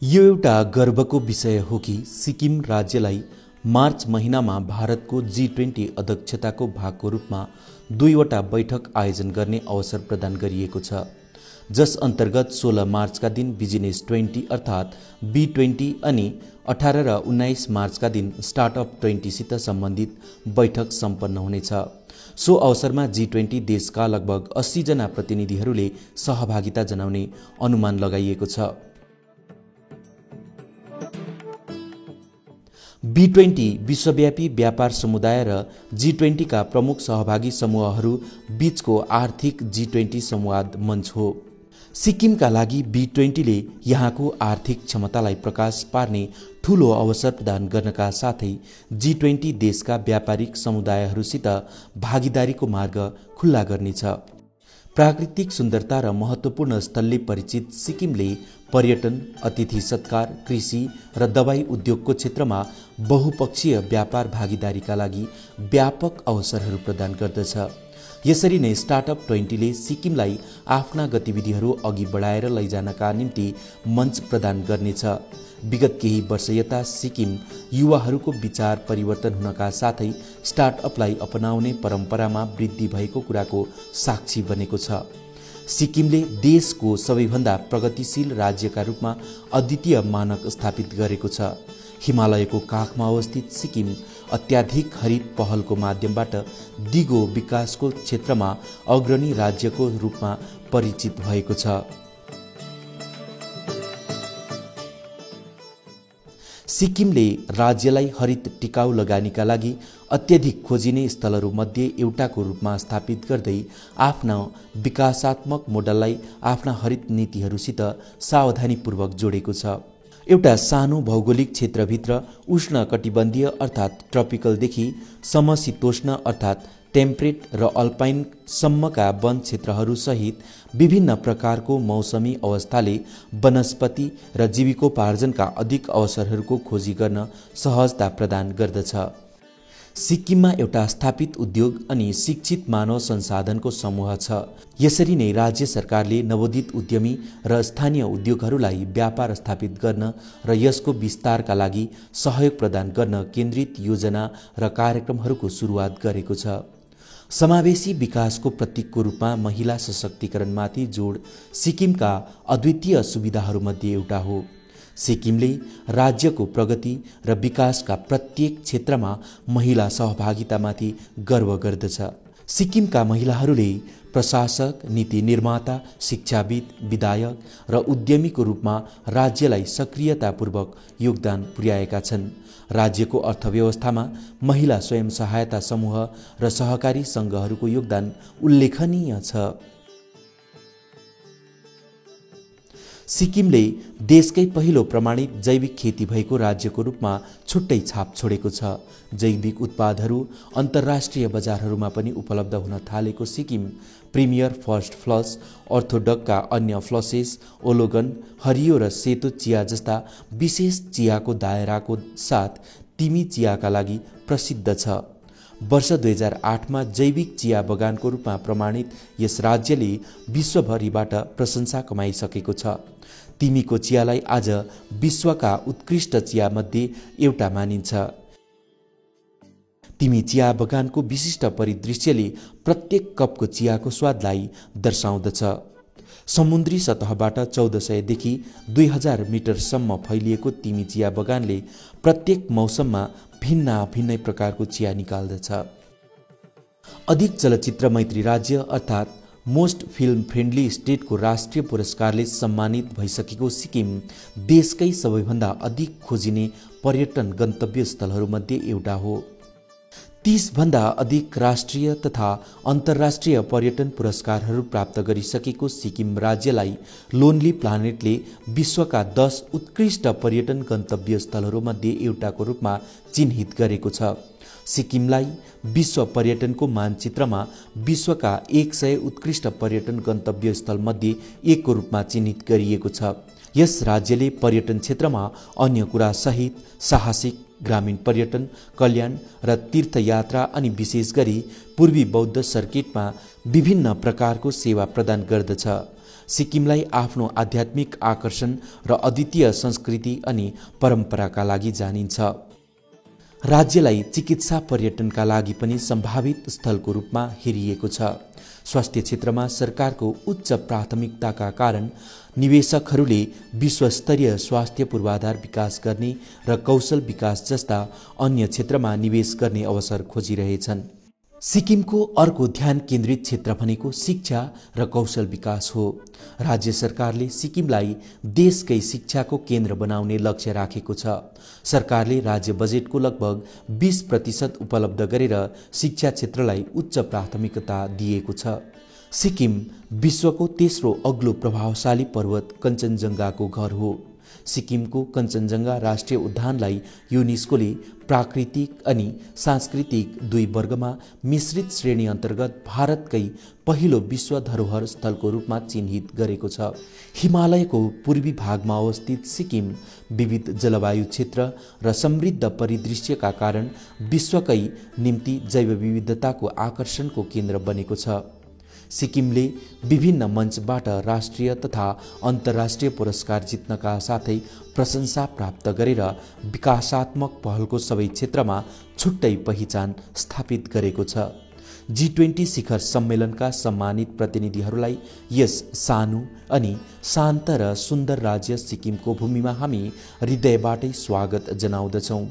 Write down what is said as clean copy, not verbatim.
यो एउटा गर्वको विषय हो कि सिक्किम राज्यलाई मार्च महिनामा भारतको G20 अध्यक्षताको भागको रूपमा 2वटा बैठक आयोजन गर्ने अवसर प्रदान गरिएको छ, जस अन्तर्गत 16 मार्चका दिन बिजनेस 20 अर्थात् B20 अनि 18 र 19 मार्चका दिन स्टार्टअप 20 सित सम्बन्धित बैठक सम्पन्न हुनेछ। सो अवसरमा G20 देशका लगभग 80 जना प्रतिनिधिहरूले सहभागिता जनाउने अनुमान लगाइएको छ। B20 विश्वव्यापी व्यापार समुदाय र G20 का प्रमुख सहभागी समूहहरू बीचको आर्थिक G20 संवाद मञ्च हो। सिक्किमका लागि B20 ले यहाँको आर्थिक क्षमतालाई प्रकाश पार्ने ठूलो अवसर प्रदान गर्नका साथै G20 देशका व्यापारिक समुदायहरूसित भागीदारीको मार्ग खुल्ला गर्नेछ। प्राकृतिक सुन्दरता र महत्त्वपूर्ण स्थलले परिचित सिक्किमले पर्यटन, अतिथि सत्कार, कृषि र दबाई उद्योगको क्षेत्रमा बहुपक्षीय व्यापार भागीदारीका लागि व्यापक अवसरहरू प्रदान गर्दछ। यसरी नै स्टार्टअप 20 ले सिक्किमलाई आफ्ना गतिविधिहरू अघि बढाएर लैजानका निम्ति मञ्च प्रदान गर्नेछ। विगत केही वर्ष यता सिक्किम युवाहरूको विचार परिवर्तन हुनका साथै स्टार्टअपलाई अपनाउने परम्परामा वृद्धि भएको कुराको साक्षी बनेको छ। सिक्किमले देशको सबैभन्दा प्रगतिशील राज्यका रूपमा अद्वितीय मानक स्थापित गरेको छ। हिमालयको काखमा अवस्थित सिक्किम अत्याधिक हरित पहलको माध्यमबाट दिगो विकासको क्षेत्रमा अग्रणी राज्यको रूपमा परिचित भएको छ। सिक्किमले राज्यलाई हरित टिकाउ लगानीका लागि अत्यधिक खोजिने स्थलहरूमध्ये एउटाको रूपमा स्थापित गर्दै आफ्ना विकासात्मक मोडललाई आफ्ना हरित नीतिहरूसित सावधानीपूर्वक जोडेको छ। एउटा सानो भौगोलिक क्षेत्रभित्र उष्ण कटिबन्धीय अर्थात् ट्रपिकलदेखि समशीतोष्ण अर्थात् टेम्परेट र अल्पाइन सम्मका वन क्षेत्रहरू सहित विभिन्न प्रकारको मौसमी अवस्थाले वनस्पति र जीविकोपार्जनका अधिक अवसरहरूको खोजी गर्न सहजता प्रदान गर्दछ। सिक्किममा एउटा स्थापित उद्योग अनि शिक्षित मानव संसाधनको समूह छ। यसरी नै राज्य सरकारले नवोदित उद्यमी र स्थानीय उद्योगहरूलाई व्यापार स्थापित गर्न र यसको विस्तारका लागि सहयोग प्रदान गर्न केन्द्रित योजना र कार्यक्रमहरूको सुरुवात गरेको छ। समावेशी विकासको प्रतीकको रूपमा महिला सशक्तिकरणमाथि जोड सिक्किमका अद्वितीय सुविधाहरूमध्ये एउटा हो। सिक्किमले राज्यको प्रगति र विकासका प्रत्येक क्षेत्रमा महिला सहभागितामाथि गर्व गर्दछ। सिक्किमका महिलाहरूले प्रशासक, नीति निर्माता, शिक्षाविद, विधायक र उद्यमीको रूपमा राज्यलाई सक्रियतापूर्वक योगदान पुर्याएका छन्। राज्यको अर्थव्यवस्थामा महिला स्वयं सहायता समूह र सहकारी सङ्घहरूको योगदान उल्लेखनीय छ। सिक्किमले देशकै पहिलो प्रमाणित जैविक खेती भएको राज्यको रूपमा छुट्टै छाप छोडेको छ। जैविक उत्पादहरू अन्तर्राष्ट्रिय बजारहरूमा पनि उपलब्ध हुन थालेको सिक्किम प्रिमियर फर्स्ट फ्लस, अर्थोडक्का अन्य फ्लसेस, ओलोगन, हरियो र सेतो चिया जस्ता विशेष चियाको दायराको साथ तिमी चियाका लागि प्रसिद्ध छ। वर्ष 2008मा जैविक चिया बगानको रूपमा प्रमाणित यस राज्यले विश्वभरिबाट प्रशंसा कमाइसकेको छ। तिमीको चियालाई आज विश्वका उत्कृष्ट चियामध्ये एउटा मानिन्छ। तिमी चिया बगानको विशिष्ट परिदृश्यले प्रत्येक कपको चियाको स्वादलाई दर्शाउँदछ। समुद्री सतहबाट 1400 देखि 2000 मिटरसम्म फैलिएको तिमी चिया बगानले प्रत्येक मौसममा भिन्नै प्रकारको चिया निकाल्दछ। अधिक चलचित्र मैत्री राज्य अर्थात् मोस्ट फिल्म फ्रेन्डली स्टेटको राष्ट्रिय पुरस्कारले सम्मानित भइसकेको सिक्किम देशकै सबैभन्दा अधिक खोजिने पर्यटन गन्तव्य स्थलहरूमध्ये एउटा हो। 30 भन्दा अधिक राष्ट्रिय तथा अन्तर्राष्ट्रिय पर्यटन पुरस्कारहरू प्राप्त गरिसकेको सिक्किम राज्यलाई लोन्ली प्लानेटले विश्वका 10 उत्कृष्ट पर्यटन गन्तव्य स्थलहरूमध्ये एउटाको रूपमा चिन्हित गरेको छ। सिक्किमलाई विश्व पर्यटनको मानचित्रमा विश्वका 100 उत्कृष्ट पर्यटन गन्तव्य स्थलमध्ये एकको रूपमा चिन्हित गरिएको छ। यस राज्यले पर्यटन क्षेत्रमा अन्य कुरा सहित साहसिक ग्रामीण पर्यटन, कल्याण र तीर्थयात्रा अनि विशेष गरी पूर्वी बौद्ध सर्किटमा विभिन्न प्रकारको सेवा प्रदान गर्दछ। सिक्किमलाई आफ्नो आध्यात्मिक आकर्षण र अद्वितीय संस्कृति अनि परम्पराका लागि जानिन्छ। राज्यलाई चिकित्सा पर्यटनका लागि पनि सम्भावित स्थलको रूपमा हेरिएको छ। स्वास्थ्य क्षेत्रमा सरकारको उच्च प्राथमिकताका कारण निवेशकहरूले विश्वस्तरीय स्वास्थ्य पूर्वाधार विकास गर्ने र कौशल विकास जस्ता अन्य क्षेत्रमा निवेश गर्ने अवसर खोजिरहेछन्। सिक्किमको अर्को ध्यान केन्द्रित क्षेत्र भनेको शिक्षा र कौशल विकास हो। राज्य सरकारले सिक्किमलाई देशकै शिक्षाको केन्द्र बनाउने लक्ष्य राखेको छ। सरकारले राज्य बजेटको लगभग 20% उपलब्ध गरेर शिक्षा क्षेत्रलाई उच्च प्राथमिकता दिएको छ। सिक्किम विश्वको तेस्रो अग्लो प्रभावशाली पर्वत कञ्चनजङ्घाको घर हो। सिक्किमको कञ्चनजङ्घा राष्ट्रिय उद्यानलाई युनेस्कोले प्राकृतिक अनि सांस्कृतिक दुई वर्गमा मिश्रित श्रेणी अन्तर्गत भारतकै पहिलो विश्व धरोहर स्थलको रूपमा चिन्हित गरेको छ। हिमालयको पूर्वी भागमा अवस्थित सिक्किम विविध जलवायु क्षेत्र र समृद्ध परिदृश्यका कारण विश्वकै निम्ति जैव विविधताको आकर्षणको केन्द्र बनेको छ। सिक्किमले विभिन्न मञ्चबाट राष्ट्रिय तथा अन्तर्राष्ट्रिय पुरस्कार जित्नका साथै प्रशंसा प्राप्त गरेर विकासात्मक पहलको सबै क्षेत्रमा छुट्टै पहिचान स्थापित गरेको छ। G20 शिखर सम्मेलनका सम्मानित प्रतिनिधिहरूलाई यस सानो अनि शान्त र सुन्दर राज्य सिक्किमको भूमिमा हामी हृदयबाटै स्वागत जनाउँदछौँ।